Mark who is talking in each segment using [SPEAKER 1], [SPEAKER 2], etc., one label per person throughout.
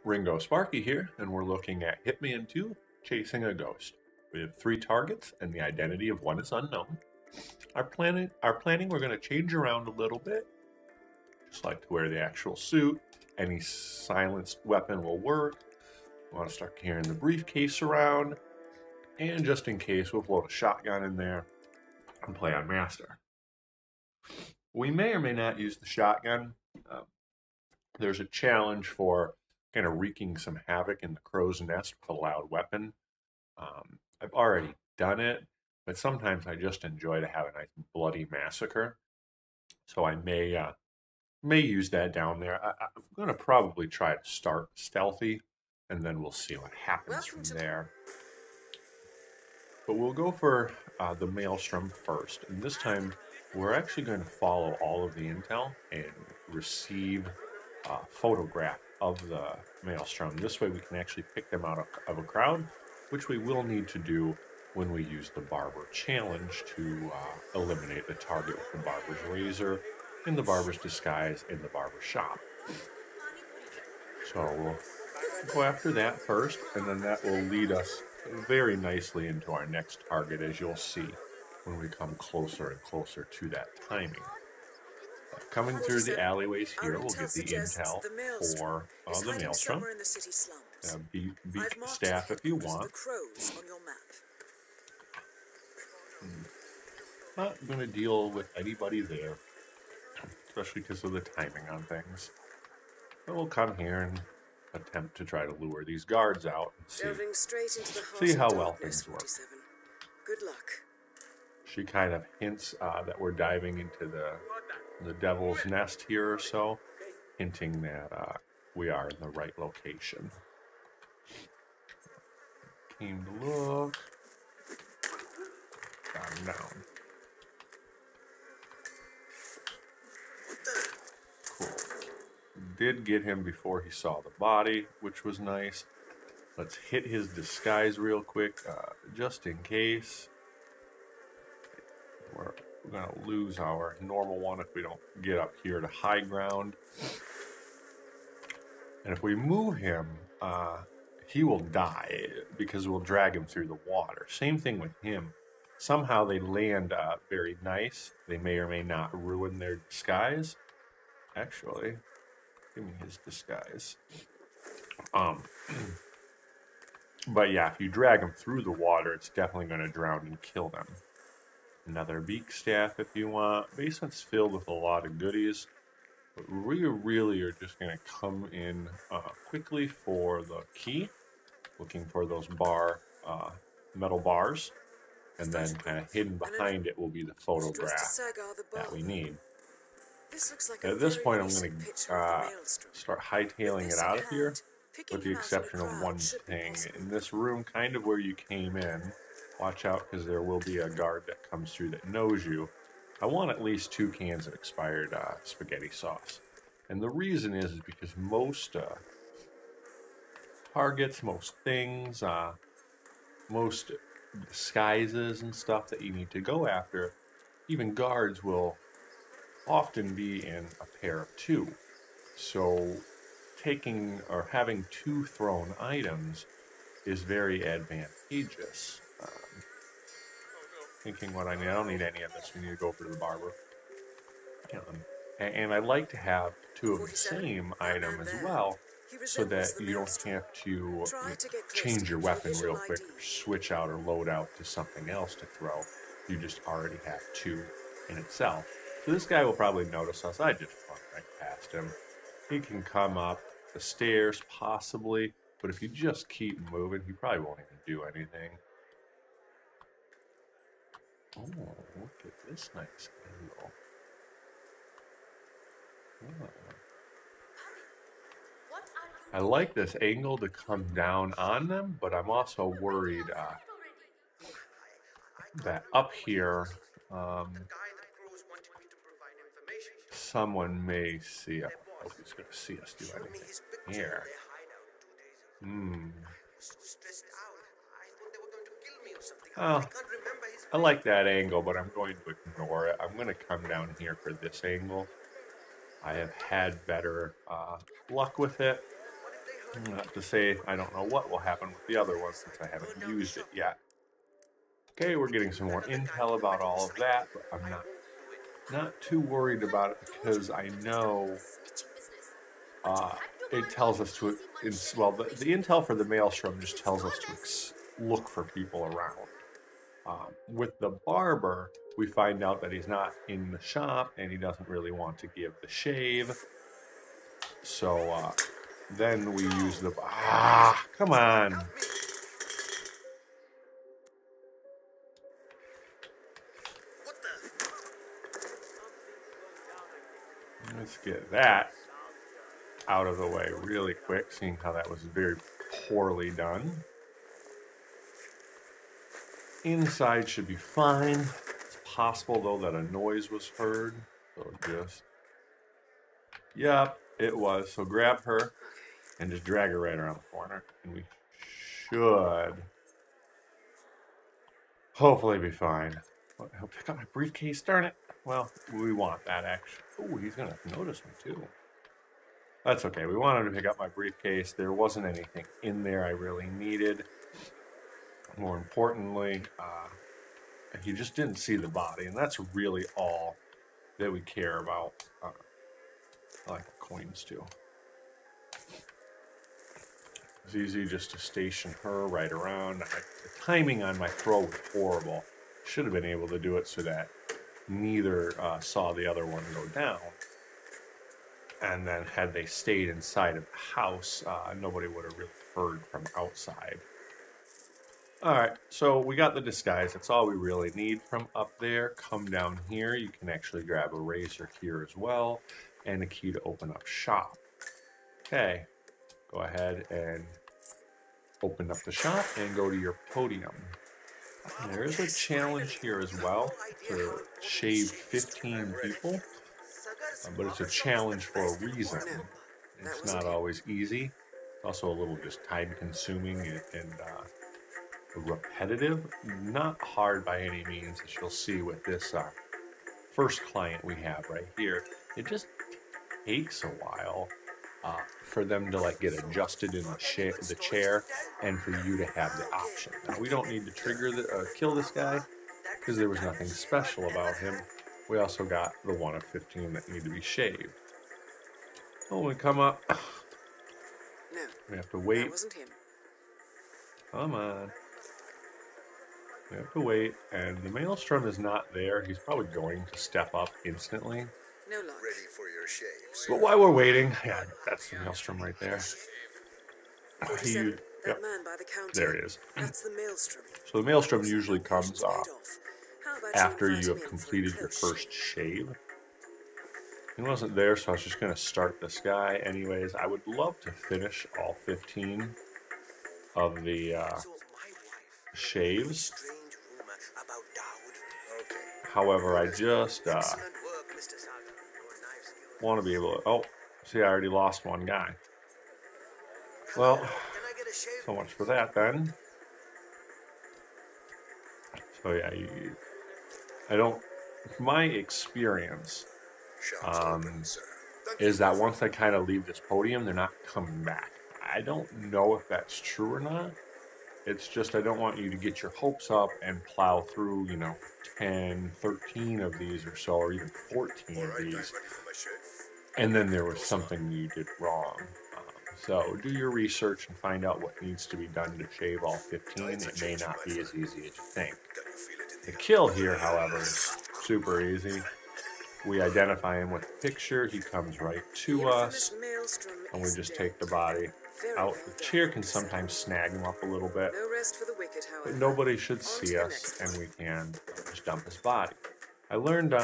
[SPEAKER 1] Ringo Sparky here, and we're looking at Hitman 2, Chasing a Ghost. We have 3 targets, and the identity of one is unknown. Our planning, we're going to change around a little bit. Just like to wear the actual suit. Any silenced weapon will work. We want to start carrying the briefcase around. And just in case, we'll load a shotgun in there and play on Master. We may or may not use the shotgun. There's a challenge for kind of wreaking some havoc in the crow's nest with a loud weapon. I've already done it, but sometimes I just enjoy to have a nice bloody massacre. So I may use that down there. I'm going to probably try to start stealthy, and then we'll see what happens from there. But we'll go for the Maelstrom first, and this time we're actually going to follow all of the intel and receive a photograph of the Maelstrom. This way we can actually pick them out of a crowd, which we will need to do when we use the Barber challenge to eliminate the target with the Barber's razor, in the Barber's disguise, in the Barber shop. So we'll go after that first, and then that will lead us very nicely into our next target, as you'll see when we come closer and closer to that timing. Coming through the alleyways here, we'll get the intel for the Maelstrom. Beat the staff if you want. Not going to deal with anybody there, especially because of the timing on things. But we'll come here and attempt to try to lure these guards out and see how well things work.
[SPEAKER 2] Good luck.
[SPEAKER 1] She kind of hints that we're diving into the devil's nest here or so, hinting that we are in the right location. Came to look. Got him down. Cool. Did get him before he saw the body, which was nice. Let's hit his disguise real quick, just in case. We're going to lose our normal one if we don't get up here to high ground. And if we move him, he will die because we'll drag him through the water. Same thing with him. Somehow they land very nice. They may or may not ruin their disguise. Actually, give me his disguise. But yeah, if you drag them through the water, it's definitely going to drown and kill them. Another beak staff if you want. Basement's filled with a lot of goodies. But we really are just going to come in quickly for the key. Looking for those metal bars. And then kind of hidden behind it will be the photograph that we need. At this point, I'm going to start hightailing it out of here, with the exception of one thing. In this room, kind of where you came in, watch out because there will be a guard that comes through that knows you. I want at least 2 cans of expired spaghetti sauce. And the reason is because most targets, most things, most disguises and stuff that you need to go after, even guards will often be in a pair of 2. So taking or having 2 thrown items is very advantageous. Thinking what I need. I don't need any of this. We need to go for the Barber. And I like to have 2 of the same item as well, so that you don't have to change your weapon real quick or switch out or load out to something else to throw. You just already have 2 in itself. So this guy will probably notice us. I just run right past him. He can come up the stairs possibly, but if you just keep moving, he probably won't even do anything. Oh, look at this nice angle. Oh. I like this angle to come down on them, but I'm also worried that up here, someone may see us. I hope he's going to see us do anything here. Oh, I like that angle, but I'm going to ignore it. I'm going to come down here for this angle. I have had better luck with it. Not to say I don't know what will happen with the other one since I haven't used it yet. Okay, we're getting some more intel about all of that, but I'm not too worried about it because I know it tells us to, well, the intel for the maelstrom just tells us to look for people around. With the barber, we find out that he's not in the shop and he doesn't really want to give the shave. So then we use the... come on. Let's get that out of the way really quick, seeing how that was very poorly done. Inside should be fine. It's possible, though, that a noise was heard. So just... Yep, it was. So grab her and just drag her right around the corner. And we should hopefully be fine. I'll pick up my briefcase, darn it. Well, we want that, actually. Oh, he's going to notice me, too. That's okay. We wanted to pick up my briefcase. There wasn't anything in there I really needed. More importantly, he just didn't see the body, and that's really all that we care about. I like the coins, too. It's easy just to station her right around. The timing on my throw was horrible. Should have been able to do it so that neither saw the other one go down. And then had they stayed inside of the house, nobody would have really heard from outside. Alright, so we got the disguise. That's all we really need from up there. Come down here. You can actually grab a razor here as well. And a key to open up shop. Okay, go ahead and open up the shop and go to your podium. There is a challenge here as well to shave 15 people. But it's a challenge for a reason. It's not always easy. It's also a little just time-consuming and repetitive. Not hard by any means, as you'll see with this first client we have right here. It just takes a while for them to like get adjusted in the chair and for you to have the option. Now, we don't need to trigger kill this guy because there was nothing special about him. We also got the 1 of 15 that need to be shaved. Oh, when we come up,
[SPEAKER 2] no,
[SPEAKER 1] we have to wait.
[SPEAKER 2] That wasn't him.
[SPEAKER 1] Come on. We have to wait, and the maelstrom is not there. He's probably going to step up instantly.
[SPEAKER 2] No luck.
[SPEAKER 3] Ready for your shaves.
[SPEAKER 1] But while we're waiting, yeah, that's the maelstrom right there.
[SPEAKER 2] 47, that man by the counter.
[SPEAKER 1] There he is.
[SPEAKER 2] That's the maelstrom.
[SPEAKER 1] So the maelstrom usually comes
[SPEAKER 2] off.
[SPEAKER 1] after you have completed your first shave. He wasn't there, so I was just going to start this guy. Anyways, I would love to finish all 15 of the shaves. However, I just want to be able to... Oh, see, I already lost one guy. Well, so much for that then. So yeah, I don't... My experience is that once I kind of leave this podium, they're not coming back. I don't know if that's true or not. It's just I don't want you to get your hopes up and plow through, 10, 13 of these or so, or even 14 of these. And then there was something you did wrong. So do your research and find out what needs to be done to shave all 15. It may not be as easy as you think. The kill here, however, is super easy. We identify him with a picture. He comes right to us, and we just take the body out. The chair can sometimes snag him up a little bit, but nobody should see us, and we can just dump his body. I learned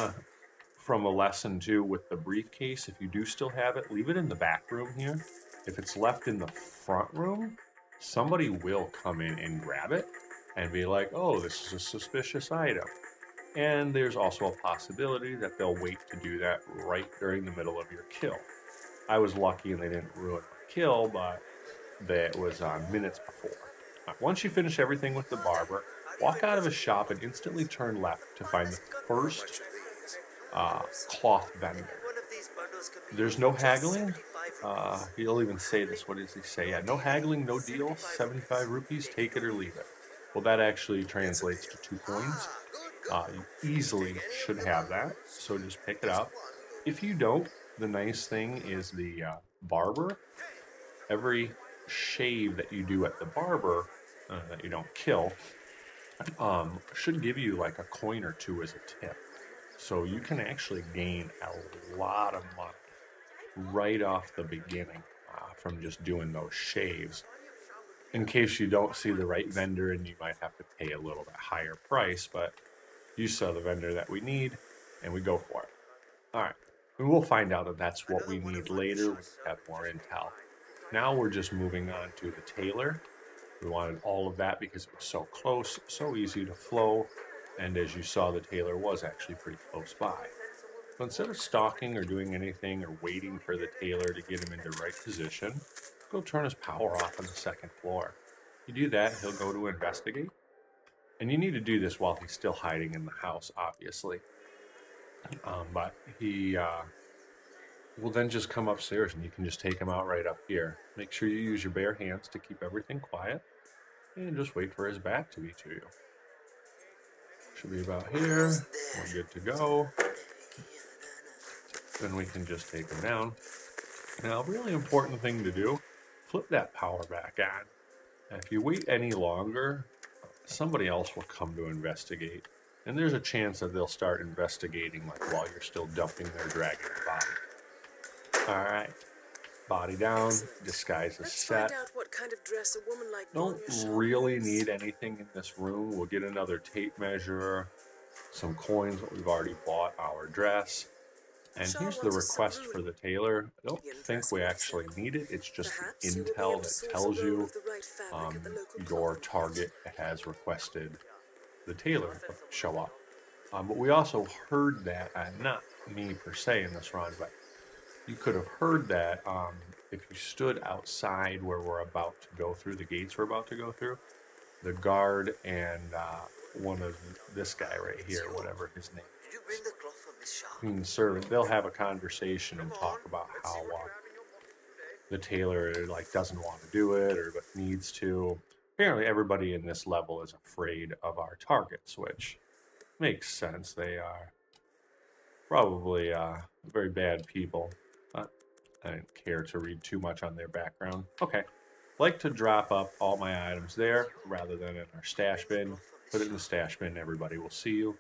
[SPEAKER 1] from a lesson, too, with the briefcase, if you do still have it, leave it in the back room here. If it's left in the front room, somebody will come in and grab it and be like, oh, this is a suspicious item. And there's also a possibility that they'll wait to do that right during the middle of your kill. I was lucky and they didn't ruin my kill, but that was minutes before. Once you finish everything with the barber, walk out of his shop and instantly turn left to find the first cloth vendor. There's no haggling. He'll even say this. What does he say? Yeah, no haggling, no deal. 75 rupees, take it or leave it. Well, that actually translates to 2 coins. You easily should have that, so just pick it up. If you don't, the nice thing is the barber. Every shave that you do at the barber that you don't kill should give you like a coin or two as a tip. So you can actually gain a lot of money right off the beginning from just doing those shaves. In case you don't see the right vendor and you might have to pay a little bit higher price, but you saw the vendor that we need and we go for it. All right, and we'll find out if that's what we need later when we have more intel. Now we're just moving on to the tailor. We wanted all of that because it was so close, so easy to flow, and as you saw, the tailor was actually pretty close by. So instead of stalking or doing anything or waiting for the tailor to get him into the right position, go turn his power off on the second floor. You do that, he'll go to investigate. And you need to do this while he's still hiding in the house, obviously. But he will then just come upstairs and you can just take him out right up here. Make sure you use your bare hands to keep everything quiet. And just wait for his back to be to you. Should be about here. We're good to go. Then we can just take him down. Now, a really important thing to do, flip that power back on. And if you wait any longer, somebody else will come to investigate. And there's a chance that they'll start investigating like while you're still dumping their dragon body. Alright. Body down, disguise is set.
[SPEAKER 2] Find out what kind of dress a woman like
[SPEAKER 1] Don't really need anything in this room. We'll get another tape measure, some coins, what we've already bought, our dress. And here's the request for the tailor. I don't think we actually need it. It's just the intel that tells you your target has requested the tailor show up. But we also heard that, not me per se in this run, but you could have heard that if you stood outside where we're about to go through, the gates we're about to go through, the guard and one of this guy right here, whatever his name is, servant, they'll have a conversation and talk about how the tailor like doesn't want to do it or but needs to. Apparently everybody in this level is afraid of our targets, which makes sense. They are probably very bad people. I didn't care to read too much on their background. Okay. Like to drop up all my items there rather than in our stash bin. Put it in the stash bin, everybody will see you.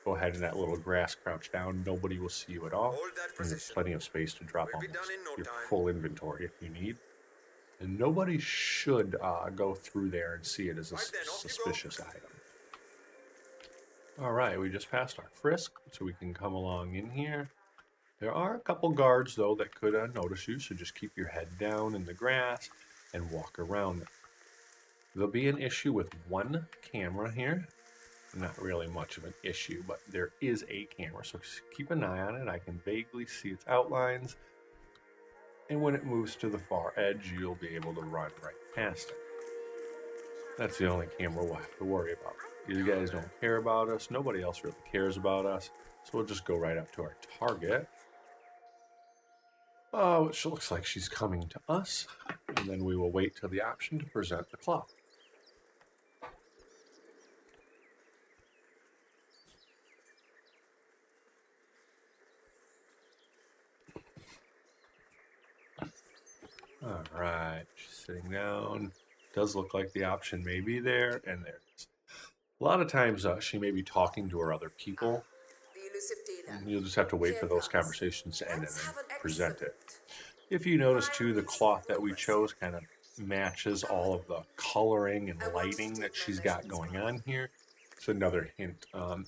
[SPEAKER 1] Go ahead in that little grass, crouch down, nobody will see you at all. And there's plenty of space to drop almost your full inventory if you need. And nobody should go through there and see it as a suspicious item. Alright, we just passed our frisk, so we can come along in here. There are a couple guards, though, that could notice you, so just keep your head down in the grass and walk around them. There'll be an issue with one camera here. Not really much of an issue, but there is a camera, so keep an eye on it. I can vaguely see its outlines. And when it moves to the far edge, you'll be able to run right past it. That's the only camera we'll have to worry about. These guys don't care about us. Nobody else really cares about us. So we'll just go right up to our target. Which looks like she's coming to us. And then we will wait till the option to present the cloth. Alright, she's sitting down. Does look like the option may be there, and there it is. A lot of times she may be talking to her other people. And you'll just have to wait for those conversations to end and then present it. If you notice too, the cloth that we chose kind of matches all of the coloring and lighting that she's got going on here. It's another hint to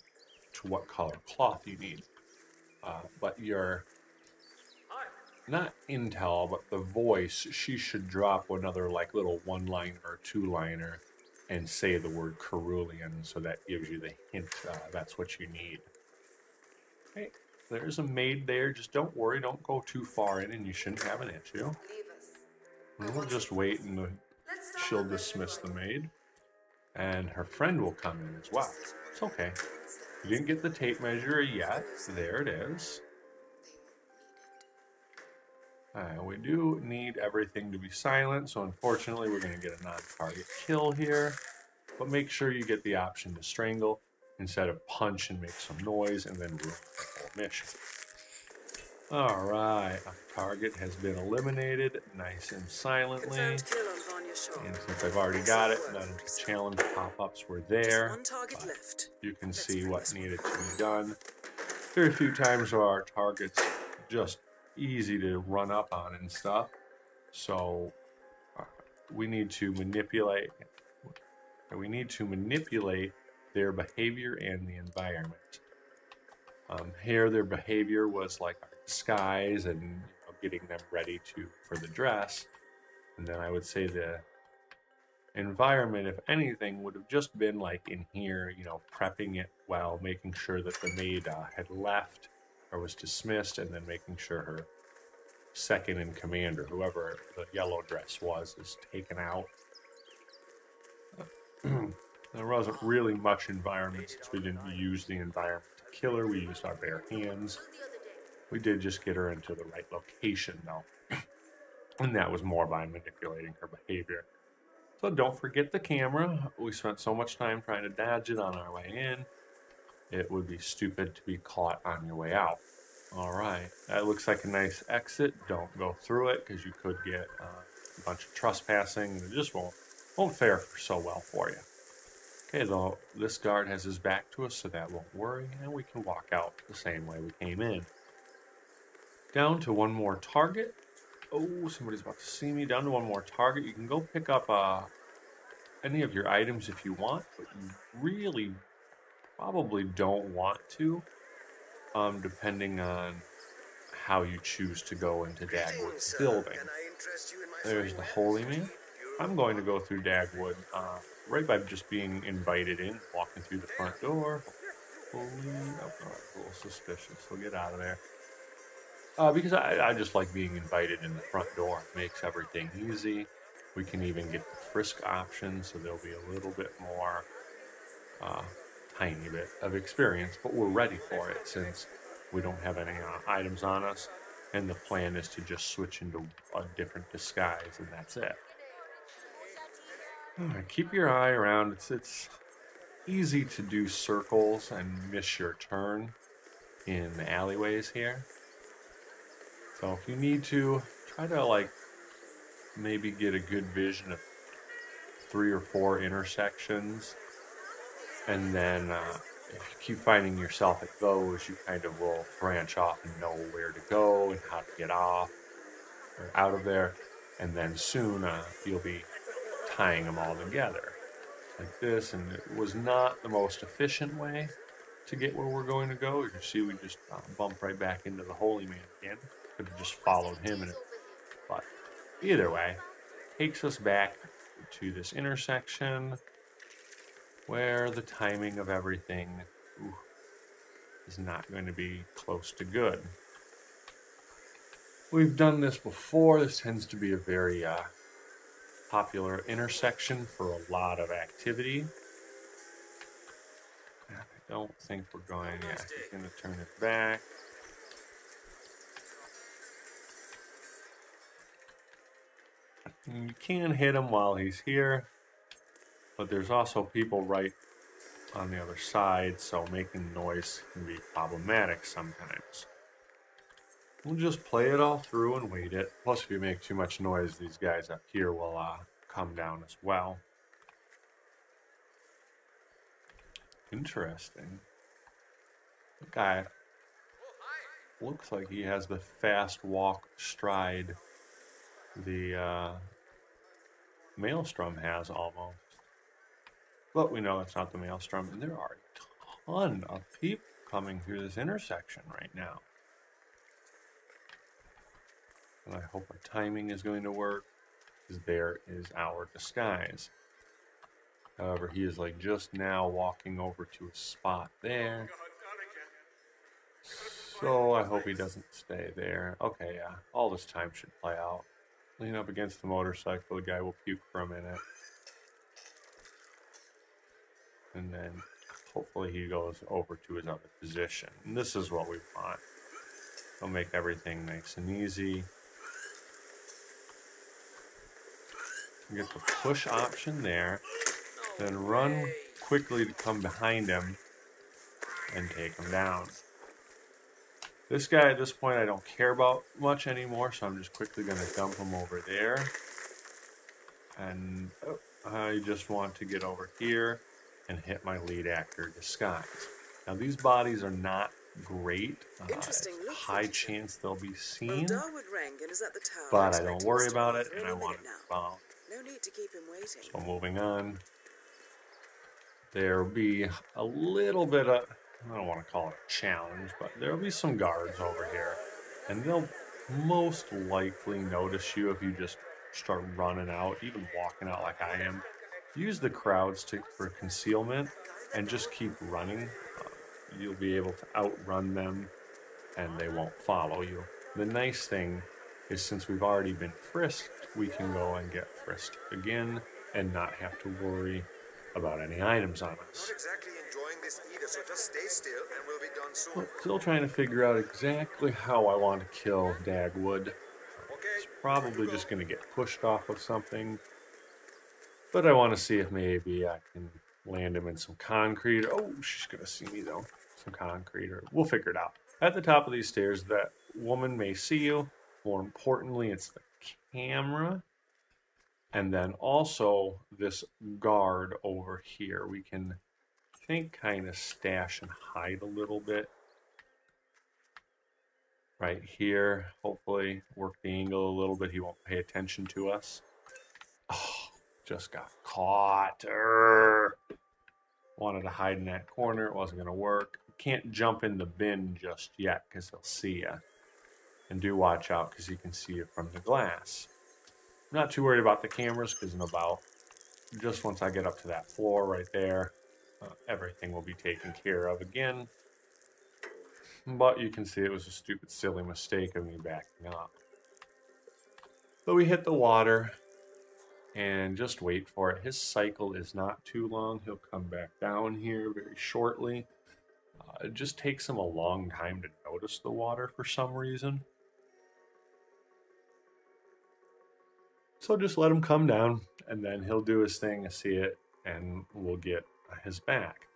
[SPEAKER 1] what color cloth you need. But your, not intel, but the voice, she should drop another like little one-liner or two-liner and say the word cerulean, so that gives you the hint that's what you need. Okay, there's a maid there. Just don't worry, don't go too far in and you shouldn't have an issue. And we'll just wait and she'll dismiss the maid. And her friend will come in as well. It's okay. You didn't get the tape measure yet. There it is. Alright, we do need everything to be silent, so unfortunately we're going to get a non-target kill here. But make sure you get the option to strangle instead of punch and make some noise and then ruin the whole mission. Alright, our target has been eliminated nice and silently.
[SPEAKER 2] Confirmed kill on Vanya Shaw.
[SPEAKER 1] And since I've already got it, none of the challenge pop-ups were there.
[SPEAKER 2] Just one target left.
[SPEAKER 1] You can see what needed to be done. There are a few times where our target's just easy to run up on and stuff. So we need to manipulate their behavior and the environment. Here their behavior was like our disguise and getting them ready for the dress. And then I would say the environment, if anything, would have just been like in here, prepping it well, making sure that the maid had left or was dismissed, and then making sure her second in command, or whoever the yellow dress was, is taken out. There wasn't really much environment since we didn't use the environment to kill her. We used our bare hands. We did just get her into the right location, though. And that was more by manipulating her behavior. So don't forget the camera. We spent so much time trying to dodge it on our way in. It would be stupid to be caught on your way out. Alright, that looks like a nice exit. Don't go through it because you could get a bunch of trespassing. And it just won't fare so well for you. Okay, though, this guard has his back to us, so that won't worry. And we can walk out the same way we came in. Down to one more target. Oh, somebody's about to see me. Down to one more target. You can go pick up any of your items if you want, but you really probably don't want to, depending on how you choose to go into Dagwood's building. There's the Holy Man. I'm going to go through Dagwood right by just being invited in, walking through the front door. Hopefully, a little suspicious. We'll get out of there. Because I just like being invited in the front door. It makes everything easy. We can even get the frisk option, so there'll be a little bit more, tiny bit of experience. But we're ready for it since we don't have any items on us. And the plan is to just switch into a different disguise, and that's it. Alright, keep your eye around. It's easy to do circles and miss your turn in the alleyways here. So if you need to, try to maybe get a good vision of 3 or 4 intersections. And then if you keep finding yourself at those, you kind of will branch off and know where to go and how to get off or out of there. And then soon you'll be tying them all together like this. And it was not the most efficient way to get where we're going to go. As you see, we just bumped right back into the Holy Man again. Could have just followed him, but either way, takes us back to this intersection where the timing of everything is not going to be close to good. We've done this before. This tends to be a very popular intersection for a lot of activity. I don't think we're going. Yeah, he's going to turn it back. You can hit him while he's here, but there's also people right on the other side, so making noise can be problematic sometimes. We'll just play it all through and wait it. Plus, if you make too much noise, these guys up here will come down as well. Interesting. The guy looks like he has the fast walk stride the Maelstrom has almost. But we know it's not the Maelstrom, and there are a ton of people coming through this intersection right now. And I hope our timing is going to work, because there is our disguise. However, he is just now walking over to a spot there. So I hope he doesn't stay there. Okay, yeah, all this time should play out. Lean up against the motorcycle, the guy will puke for a minute. And then hopefully he goes over to his other position. And this is what we want. It'll make everything nice and easy. get the push option there, then run quickly to come behind him and take him down. This guy at this point I don't care about much anymore, so I'm just quickly going to dump him over there. And I just want to get over here and hit my lead actor disguise. Now these bodies are not great. High chance they'll be seen, but I don't worry about it, and I want to move on.
[SPEAKER 2] No need to keep him waiting.
[SPEAKER 1] So moving on. There'll be a little bit of, I don't want to call it a challenge, but there'll be some guards over here. And they'll most likely notice you if you just start running out, even walking out like I am. Use the crowds for concealment and just keep running. You'll be able to outrun them and they won't follow you. The nice thing is since we've already been frisked, we can go and get frisked again and not have to worry about any items on us.
[SPEAKER 3] Not exactly enjoying this either, so just stay still and we'll be done soon.
[SPEAKER 1] Well, still trying to figure out exactly how I want to kill Dagwood. He's probably just going to get pushed off of something. But I want to see if maybe I can land him in some concrete. Oh, she's going to see me though. Some concrete, or we'll figure it out. At the top of these stairs, that woman may see you. More importantly, it's the camera. And then also this guard over here. We can, I think, kind of stash and hide a little bit. Right here. Hopefully work the angle a little bit. He won't pay attention to us. Oh, just got caught. Wanted to hide in that corner. It wasn't going to work. Can't jump in the bin just yet because he'll see you. And do watch out because he can see you from the glass. I'm not too worried about the cameras because in about just once I get up to that floor right there, everything will be taken care of again. But you can see it was a stupid, silly mistake of me backing up. So we hit the water and just wait for it. His cycle is not too long. He'll come back down here very shortly. It just takes him a long time to notice the water for some reason. So just let him come down, and then he'll do his thing and see it, and we'll get his back.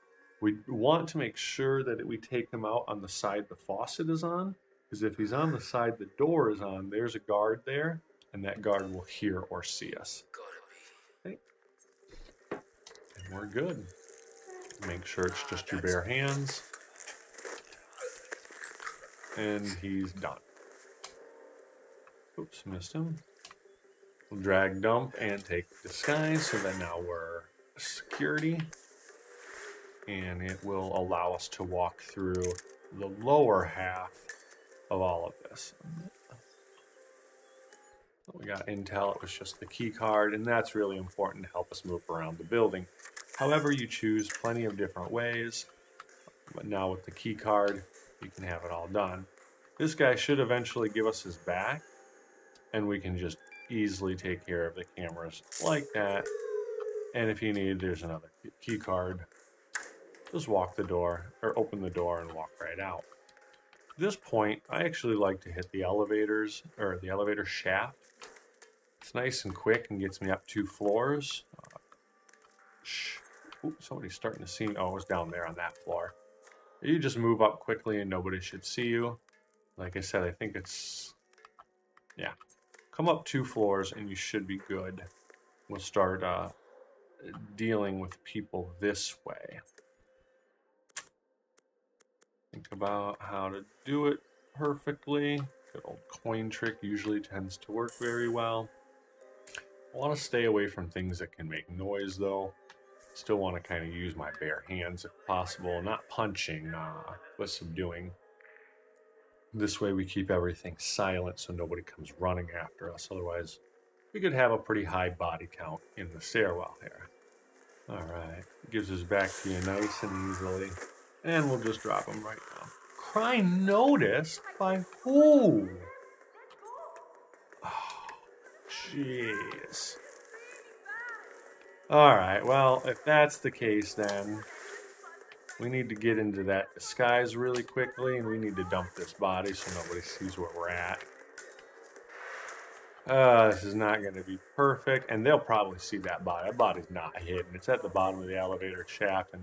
[SPEAKER 1] We want to make sure that we take him out on the side the faucet is on, because if he's on the side the door is on, there's a guard there, and that guard will hear or see us. Okay. And we're good. Make sure it's just your bare hands. And he's done. Oops, missed him. We'll drag dump and take disguise, so that now we're security. And it will allow us to walk through the lower half of all of this. We got intel, it was just the key card, and that's really important to help us move around the building. However you choose, plenty of different ways. But now with the key card, you can have it all done. This guy should eventually give us his back, and we can just easily take care of the cameras like that. And if you need, there's another key card. Just walk the door, or open the door and walk right out. At this point, I actually like to hit the elevators, or the elevator shaft. It's nice and quick and gets me up 2 floors. Oops, somebody's starting to see me. Oh, it was down there on that floor. You just move up quickly and nobody should see you. Like I said, I think it's, yeah. Come up 2 floors and you should be good. We'll start dealing with people this way. Think about how to do it perfectly. Good old coin trick usually tends to work very well. I want to stay away from things that can make noise though. Still want to kind of use my bare hands if possible. Not punching, but subduing. This way we keep everything silent so nobody comes running after us. Otherwise, we could have a pretty high body count in the stairwell here. Alright, gives us back to you nice and easily. And we'll just drop him right now. Crime noticed? By who? Oh, jeez. Alright, well, if that's the case then, we need to get into that disguise really quickly, and we need to dump this body so nobody sees where we're at. This is not going to be perfect, and they'll probably see that body. That body's not hidden. It's at the bottom of the elevator shaft, and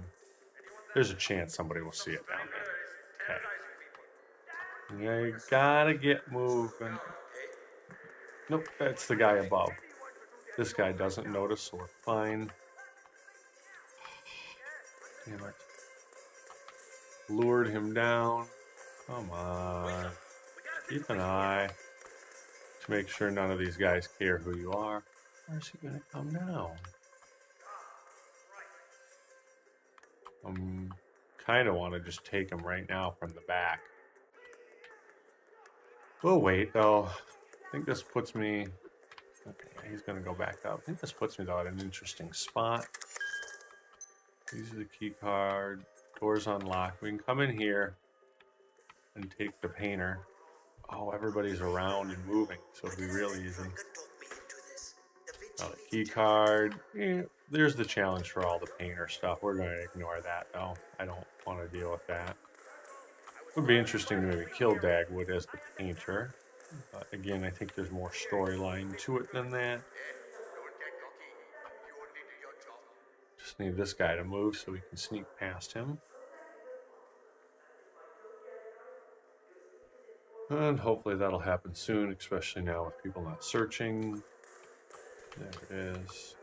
[SPEAKER 1] there's a chance somebody will see it down there. Okay. Yeah, you gotta get moving. Nope, that's the guy above. This guy doesn't notice, so we're fine. Damn it. Lured him down. Come on. Keep an eye to make sure none of these guys care who you are. Where's he gonna come down? Kind of want to just take him right now from the back. We'll wait though. I think this puts me. Okay, he's gonna go back up. I think this puts me though at an interesting spot. Use the key card. Doors unlocked. We can come in here and take the painter. Oh, everybody's around and moving, so it'll be really easy. Oh, the key card. Yeah, there's the challenge for all the painter stuff. We're going to ignore that, though. I don't want to deal with that. It would be interesting to maybe kill Dagwood as the painter. But again, I think there's more storyline to it than that. Just need this guy to move so we can sneak past him. And hopefully that'll happen soon, especially now with people not searching. There it is.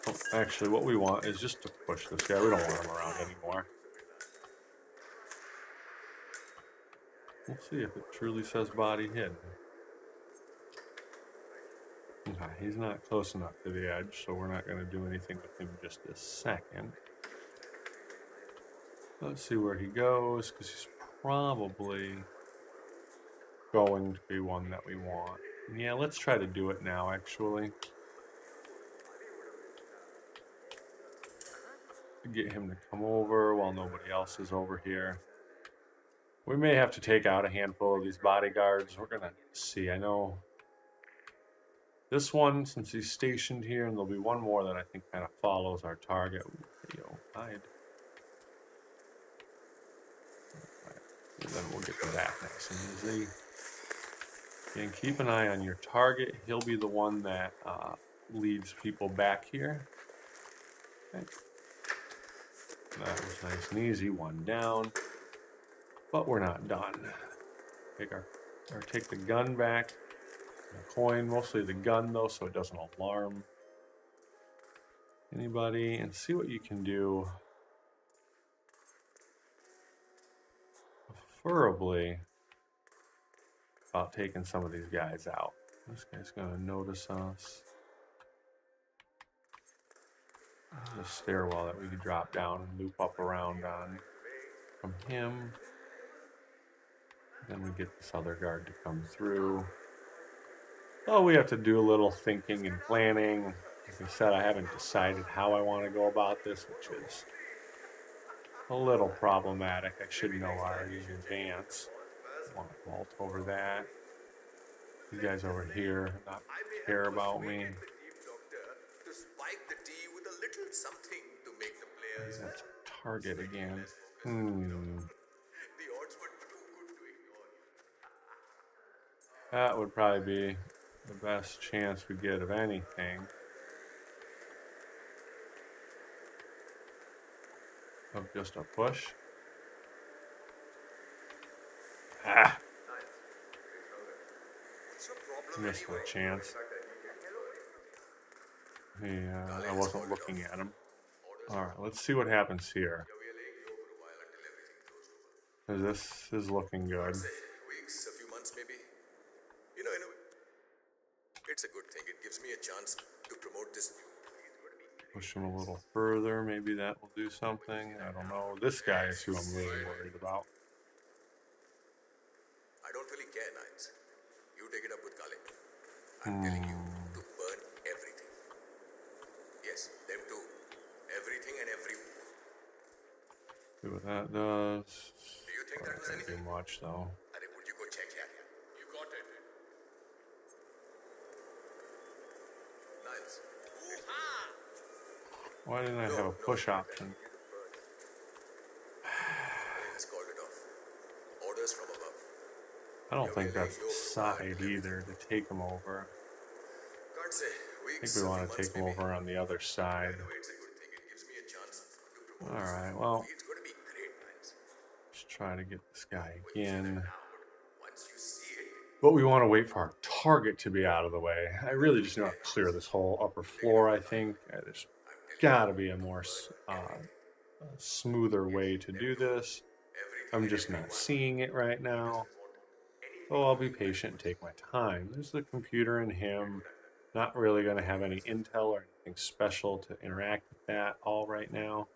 [SPEAKER 1] Oh, actually, what we want is just to push this guy. We don't want him around anymore. We'll see if it truly says body hidden. Okay, he's not close enough to the edge, so we're not going to do anything with him just a second. Let's see where he goes, because he's probably going to be one that we want. Yeah, let's try to do it now, actually. Get him to come over while nobody else is over here. We may have to take out a handful of these bodyguards. We're going to see. I know this one, since he's stationed here, and there'll be one more that I think kind of follows our target. Hide. And then we'll get to that nice and easy. And keep an eye on your target. He'll be the one that leads people back here. Okay. That was nice and easy. One down. But we're not done. Take the gun back. The coin, mostly the gun though, so it doesn't alarm anybody. And see what you can do. Preferably about taking some of these guys out. This guy's gonna notice us. There's a stairwell that we can drop down and loop up around on from him. Then we get this other guard to come through. Oh, we have to do a little thinking and planning. Like I said, I haven't decided how I want to go about this, which is a little problematic. I should know already in advance. I want to vault over that. You guys over here not care about me. That's a target again. That would probably be the best chance we get of anything. Of just a push. Ah! Missed my chance. Yeah, I wasn't looking at him. Alright, let's see what happens here. This is looking good.
[SPEAKER 3] Weeks, a few months maybe. You know, it's a good thing. It gives me a chance to promote this.
[SPEAKER 1] Push him a little further. Maybe that will do something. I don't know. This guy is who I'm really worried about.
[SPEAKER 3] I don't really care, Nines. You take it up with Kale. I'm telling you to burn everything. Yes, them too. Everything and everyone.
[SPEAKER 1] See what that does.
[SPEAKER 3] Do you think that was anything?
[SPEAKER 1] Too much though.
[SPEAKER 3] I think, would you go check here? You got it. Niles.
[SPEAKER 1] Why didn't I have a push option?
[SPEAKER 3] Has called it off.
[SPEAKER 1] I don't think that's the side either to take him over.
[SPEAKER 3] Can't say.
[SPEAKER 1] I
[SPEAKER 3] Weeks,
[SPEAKER 1] think we
[SPEAKER 3] a
[SPEAKER 1] want
[SPEAKER 3] few
[SPEAKER 1] to
[SPEAKER 3] months
[SPEAKER 1] take him
[SPEAKER 3] maybe.
[SPEAKER 1] over on the other side.
[SPEAKER 3] By the way, it's a good thing. It gives me a chance to prove
[SPEAKER 1] All
[SPEAKER 3] this.
[SPEAKER 1] right, well,
[SPEAKER 3] It's going to be great, Miles.
[SPEAKER 1] let's try to get this guy
[SPEAKER 3] When you see that
[SPEAKER 1] again.
[SPEAKER 3] now, once you see it,
[SPEAKER 1] But we want to wait for our target to be out of the way. I really just want to clear this whole upper floor, I think. There's got to be a more smoother way to do this. I'm just not seeing it right now. So I'll be patient and take my time. There's the computer and him. Not really going to have any intel or anything special to interact with that all right now.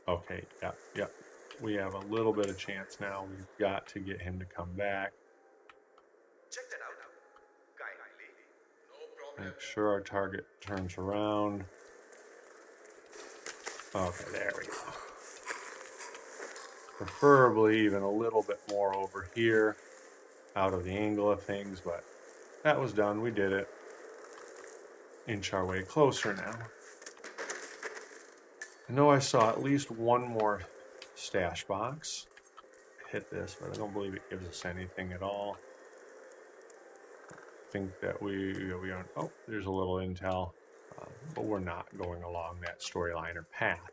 [SPEAKER 1] Okay, yep. We have a little bit of chance now. We've got to get him to come back.
[SPEAKER 3] check that out. Kindly. No problem.
[SPEAKER 1] Make sure our target turns around. Okay, there we go. Preferably even a little bit more over here, out of the angle of things, but that was done. We did it. Inch our way closer now. I know I saw at least one more stash box. Hit this, but I don't believe it gives us anything at all. I think that we aren't. Oh, there's a little intel, but we're not going along that storyline or path.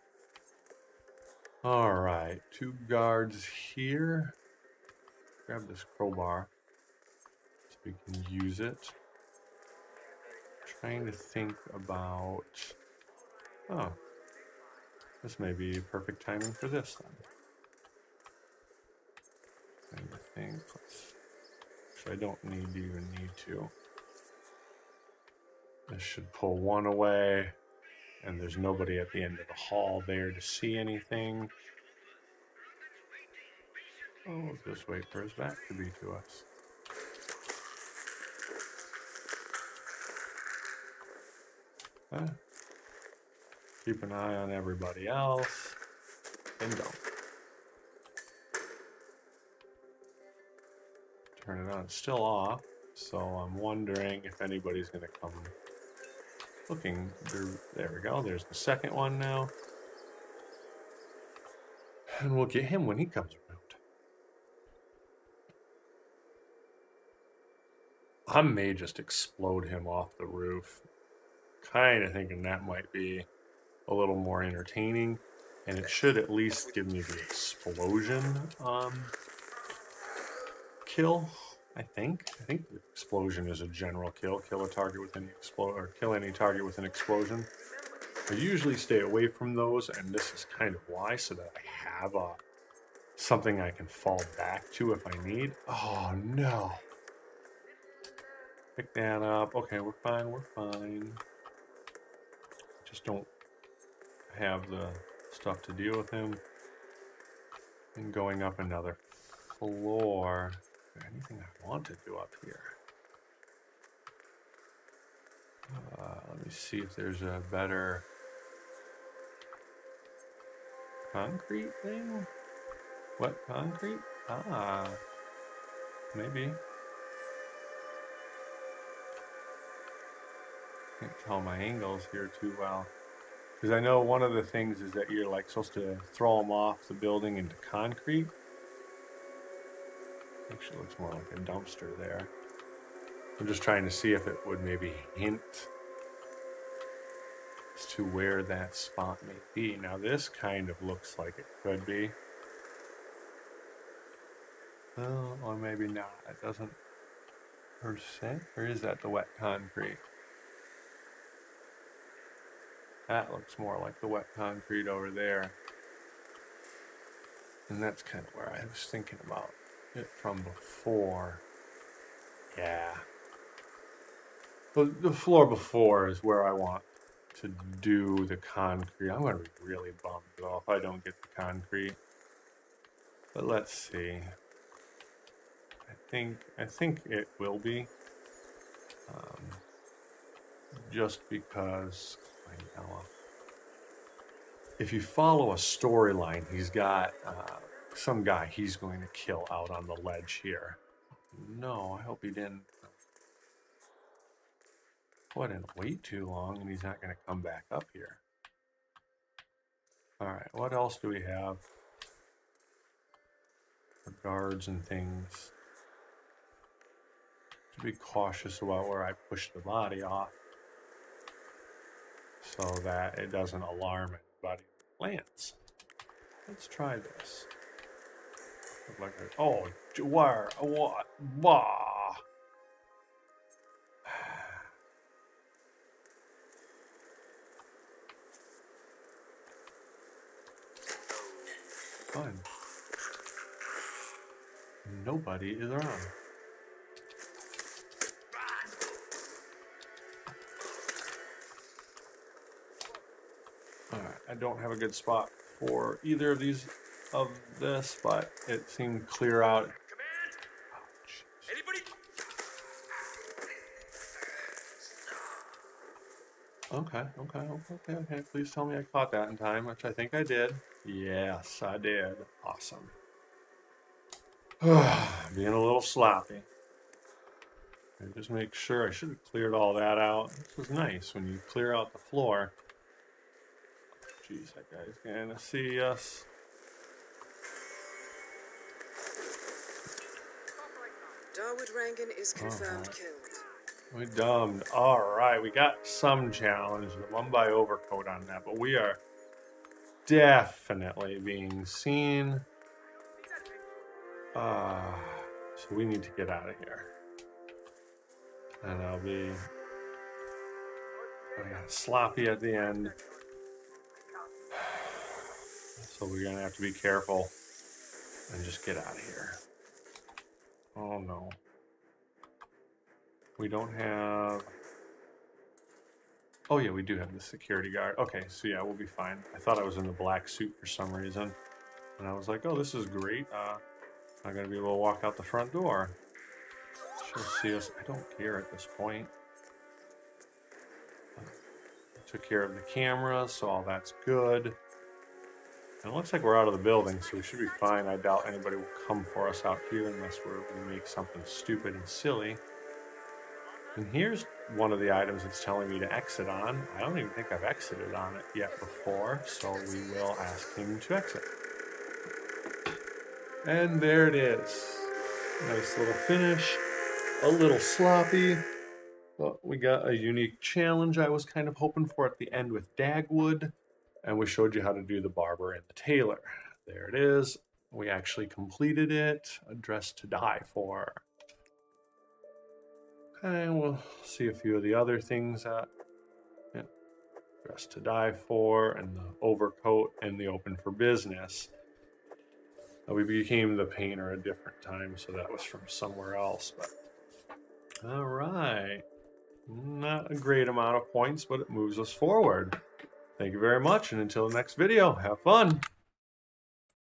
[SPEAKER 1] All right, 2 guards here. Grab this crowbar so we can use it. Trying to think about. Oh, this may be perfect timing for this then. Trying to think. Actually, I don't even need to. This should pull one away, and there's nobody at the end of the hall there to see anything. Oh, we'll just wait for his back to be to us. Keep an eye on everybody else, and don't. Turn it on. It's still off, so I'm wondering if anybody's going to come looking. There we go. There's the second one now. And we'll get him when he comes around. I may just explode him off the roof. Kind of thinking that might be a little more entertaining. And it should at least give me the explosion kill, I think. I think the explosion is a general kill. Kill a target with any or kill any target with an explosion. I usually stay away from those, and this is kind of why, so that I have something I can fall back to if I need. Oh no. Pick that up. Okay, we're fine. Just don't have the stuff to deal with him. And going up another floor. Is there anything I want to do up here? Let me see if there's a better concrete thing. What concrete? Maybe. Can't tell my angles here too well. Because I know one of the things is that you're like supposed to throw them off the building into concrete. Actually looks more like a dumpster there. I'm just trying to see if it would maybe hint as to where that spot may be. Now this kind of looks like it could be. Well, or maybe not. It doesn't per se. Or is that the wet concrete? That looks more like the wet concrete over there. And that's kind of where I was thinking about it from before. Yeah. The floor before is where I want to do the concrete. I'm going to be really bummed though if I don't get the concrete. But let's see. I think it will be. Just because if you follow a storyline, he's got some guy he's going to kill out on the ledge here. No, I hope he didn't. Oh, I didn't wait too long, and he's not going to come back up here. All right, what else do we have for guards and things? Be cautious about where I push the body off so that it doesn't alarm anybody when it lands. Let's try this. Look like oh, where? What? Bah! Fun. Nobody is around. Alright, I don't have a good spot for either of these of this, but it seemed clear out.
[SPEAKER 3] Command!
[SPEAKER 1] Oh,
[SPEAKER 3] Anybody?
[SPEAKER 1] okay. Please tell me I caught that in time, which I think I did. Yes, I did. Awesome. Being a little sloppy. And just make sure I should have cleared all that out. This was nice when you clear out the floor. Jeez, that guy's gonna see us.
[SPEAKER 2] Darwood Rangan is confirmed killed.
[SPEAKER 1] We dumbed. Alright, we got some challenge. The one by overcoat on that, but we are definitely being seen. So we need to get out of here. And I got sloppy at the end. So we're gonna have to be careful and just get out of here. Oh no. We don't have... Oh yeah, we do have the security guard. Okay, so yeah, we'll be fine. I thought I was in the black suit for some reason. And I was like, oh, this is great. I'm gonna be able to walk out the front door. She'll see us. I don't care at this point. Took care of the camera, so all that's good. And it looks like we're out of the building, so we should be fine. I doubt anybody will come for us out here unless we make something stupid and silly. And here's one of the items it's telling me to exit on. I don't even think I've exited on it yet before, so we will ask him to exit. And there it is. Nice little finish. A little sloppy, but we got a unique challenge I was kind of hoping for at the end with Dagwood. And we showed you how to do the barber and the tailor. There it is. We actually completed it. A dress to die for. And we'll see a few of the other things. Dress to die for, and the overcoat, and the open for business. We became the painter a different time, so that was from somewhere else. But all right. Not a great amount of points, but it moves us forward. Thank you very much, and until the next video, have fun!